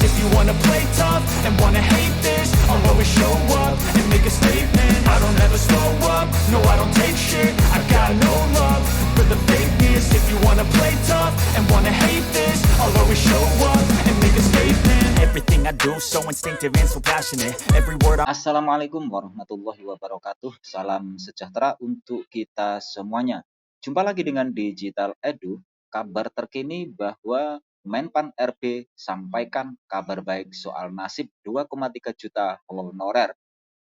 this. If you wanna play tough and wanna hate this, I'll always show up and make a statement. I don't ever slow up, no I don't take shit. I got no love for the fakeness. If you wanna play tough and wanna hate this, I'll always show up and make a statement. Everything I do so instinctive and so passionate. Every word I Assalamualaikum warahmatullahi wabarakatuh. Salam sejahtera untuk kita semuanya. Jumpa lagi dengan Digital Edu. Kabar terkini bahwa Menpan RB sampaikan kabar baik soal nasib 2,3 juta honorer.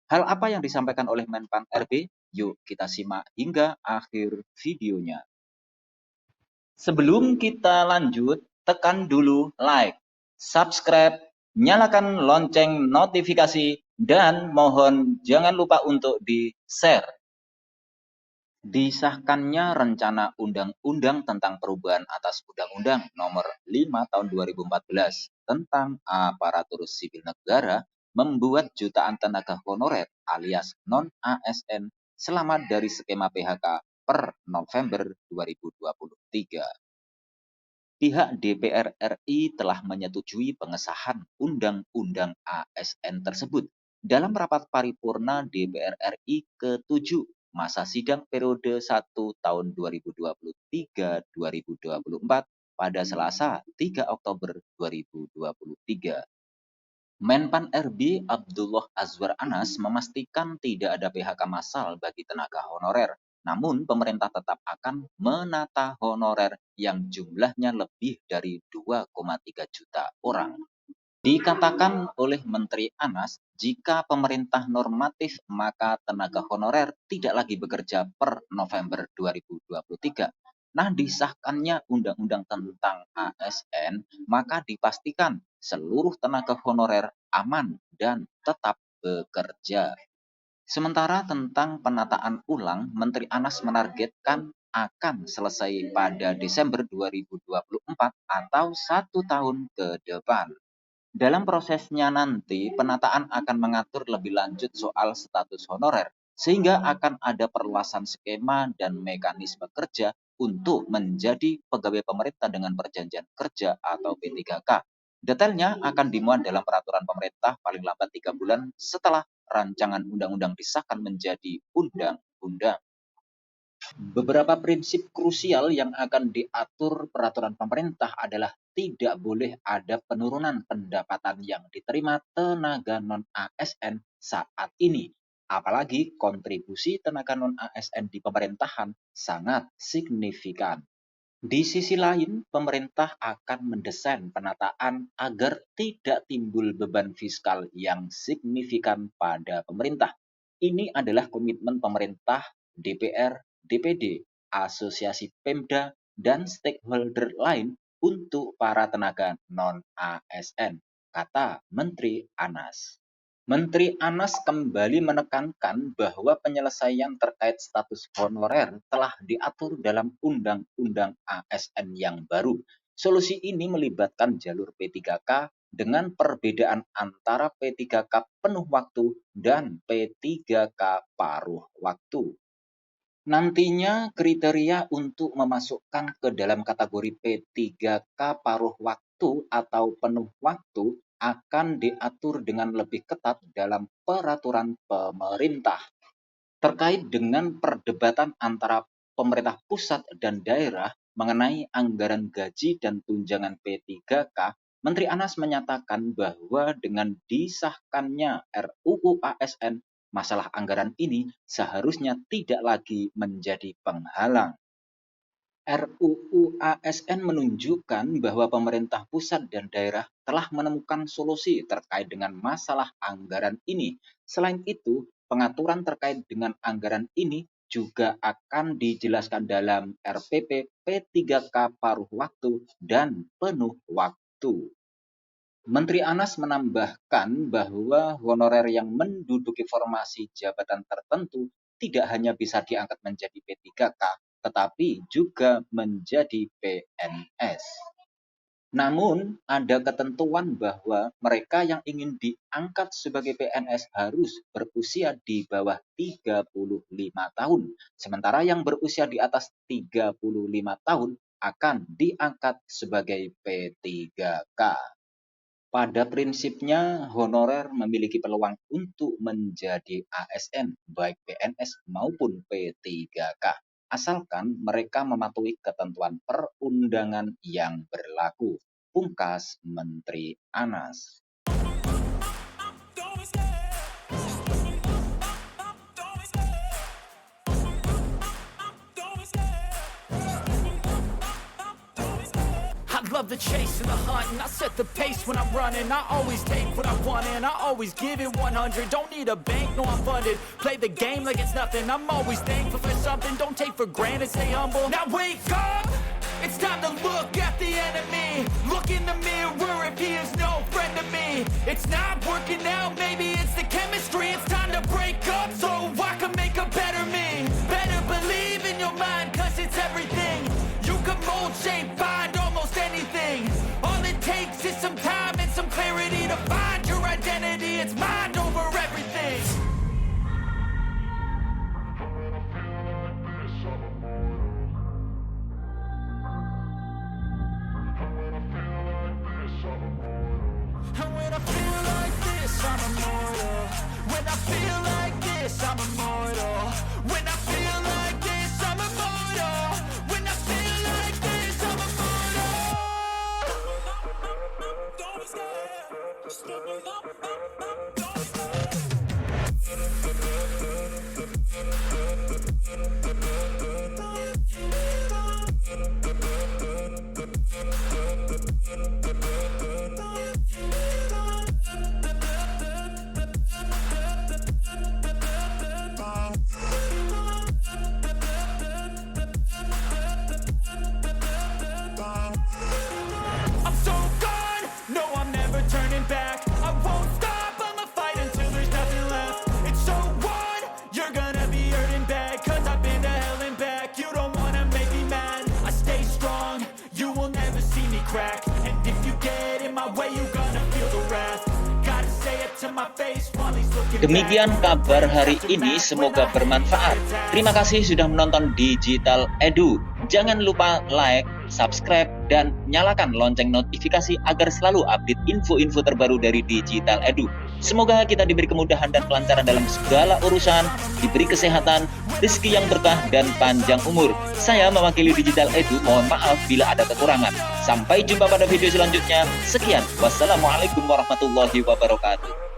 Hal apa yang disampaikan oleh Menpan RB? Yuk kita simak hingga akhir videonya. Sebelum kita lanjut, tekan dulu like, subscribe, nyalakan lonceng notifikasi, dan mohon jangan lupa untuk di-share. Disahkannya rencana undang-undang tentang perubahan atas Undang-Undang Nomor 5 Tahun 2014 tentang aparatur sipil negara membuat jutaan tenaga honorer alias non-ASN selamat dari skema PHK per November 2023. Pihak DPR RI telah menyetujui pengesahan Undang-Undang ASN tersebut dalam rapat paripurna DPR RI ke-7 masa sidang periode 1 tahun 2023-2024 pada Selasa 3 Oktober 2023. Menpan RB Abdullah Azwar Anas memastikan tidak ada PHK massal bagi tenaga honorer. Namun, pemerintah tetap akan menata honorer yang jumlahnya lebih dari 2,3 juta orang. Dikatakan oleh Menteri Anas, jika pemerintah normatif maka tenaga honorer tidak lagi bekerja per November 2023. Nah, disahkannya undang-undang tentang ASN, maka dipastikan seluruh tenaga honorer aman dan tetap bekerja. Sementara tentang penataan ulang, Menteri Anas menargetkan akan selesai pada Desember 2024 atau 1 tahun ke depan. Dalam prosesnya nanti, penataan akan mengatur lebih lanjut soal status honorer, sehingga akan ada perluasan skema dan mekanisme kerja untuk menjadi pegawai pemerintah dengan perjanjian kerja atau P3K. Detailnya akan dimuat dalam peraturan pemerintah paling lambat 3 bulan setelah rancangan undang-undang disahkan menjadi undang-undang. Beberapa prinsip krusial yang akan diatur peraturan pemerintah adalah tidak boleh ada penurunan pendapatan yang diterima tenaga non-ASN saat ini. Apalagi kontribusi tenaga non-ASN di pemerintahan sangat signifikan. Di sisi lain, pemerintah akan mendesain penataan agar tidak timbul beban fiskal yang signifikan pada pemerintah. Ini adalah komitmen pemerintah, DPR, DPD, Asosiasi Pemda, dan stakeholder lain untuk para tenaga non-ASN, kata Menteri Anas. Menteri Anas kembali menekankan bahwa penyelesaian terkait status honorer telah diatur dalam Undang-Undang ASN yang baru. Solusi ini melibatkan jalur P3K dengan perbedaan antara P3K penuh waktu dan P3K paruh waktu. Nantinya kriteria untuk memasukkan ke dalam kategori P3K paruh waktu atau penuh waktu akan diatur dengan lebih ketat dalam peraturan pemerintah. Terkait dengan perdebatan antara pemerintah pusat dan daerah mengenai anggaran gaji dan tunjangan P3K, Menteri Anas menyatakan bahwa dengan disahkannya RUU ASN, masalah anggaran ini seharusnya tidak lagi menjadi penghalang. RUU ASN menunjukkan bahwa pemerintah pusat dan daerah telah menemukan solusi terkait dengan masalah anggaran ini. Selain itu, pengaturan terkait dengan anggaran ini juga akan dijelaskan dalam RPP P3K paruh waktu dan penuh waktu. Menteri Anas menambahkan bahwa honorer yang menduduki formasi jabatan tertentu tidak hanya bisa diangkat menjadi P3K, tetapi juga menjadi PNS. Namun, ada ketentuan bahwa mereka yang ingin diangkat sebagai PNS harus berusia di bawah 35 tahun, sementara yang berusia di atas 35 tahun akan diangkat sebagai P3K. Pada prinsipnya, honorer memiliki peluang untuk menjadi ASN, baik PNS maupun P3K, asalkan mereka mematuhi ketentuan perundangan yang berlaku. Pungkas Menteri Anas. I love the chase and the hunt, and I set the pace when I'm running. I always take what I want and I always give it 100. Don't need a bank, no I'm funded. Play the game like it's nothing. I'm always thankful for something. Don't take for granted, stay humble. Now wake up! It's time to look at the enemy. Look in the mirror if he is no friend to me. It's not working out, maybe it's the chemistry. It's time to break up so I can make a better me. Better believe in your mind, cause it's everything. You can mold, shape, find almost anything. All it takes is some time and some clarity to find your identity. It's mind over everything. And when I feel like this, I'm immortal. When I feel like this, I'm immortal. When I feel like this, I'm immortal. When I feel like this, I'm immortal. Don't be scared. Just look up. Don't be scared. I'm so gone, no I'm never turning back. I won't stop, I'ma fight until there's nothing left. It's so on, you're gonna be hurting bad. Cause I've been to hell and back. You don't wanna make me mad. I stay strong, you will never see me crack. And if you get in my way, you're gonna feel the wrath. Gotta say it to my face while he's looking back. Demikian kabar hari ini, semoga bermanfaat. Terima kasih sudah menonton Digital Edu. Jangan lupa like, subscribe, dan nyalakan lonceng notifikasi agar selalu update info-info terbaru dari Digital Edu. Semoga kita diberi kemudahan dan kelancaran dalam segala urusan, diberi kesehatan, rezeki yang berkah, dan panjang umur. Saya mewakili Digital Edu, mohon maaf bila ada kekurangan. Sampai jumpa pada video selanjutnya. Sekian, wassalamualaikum warahmatullahi wabarakatuh.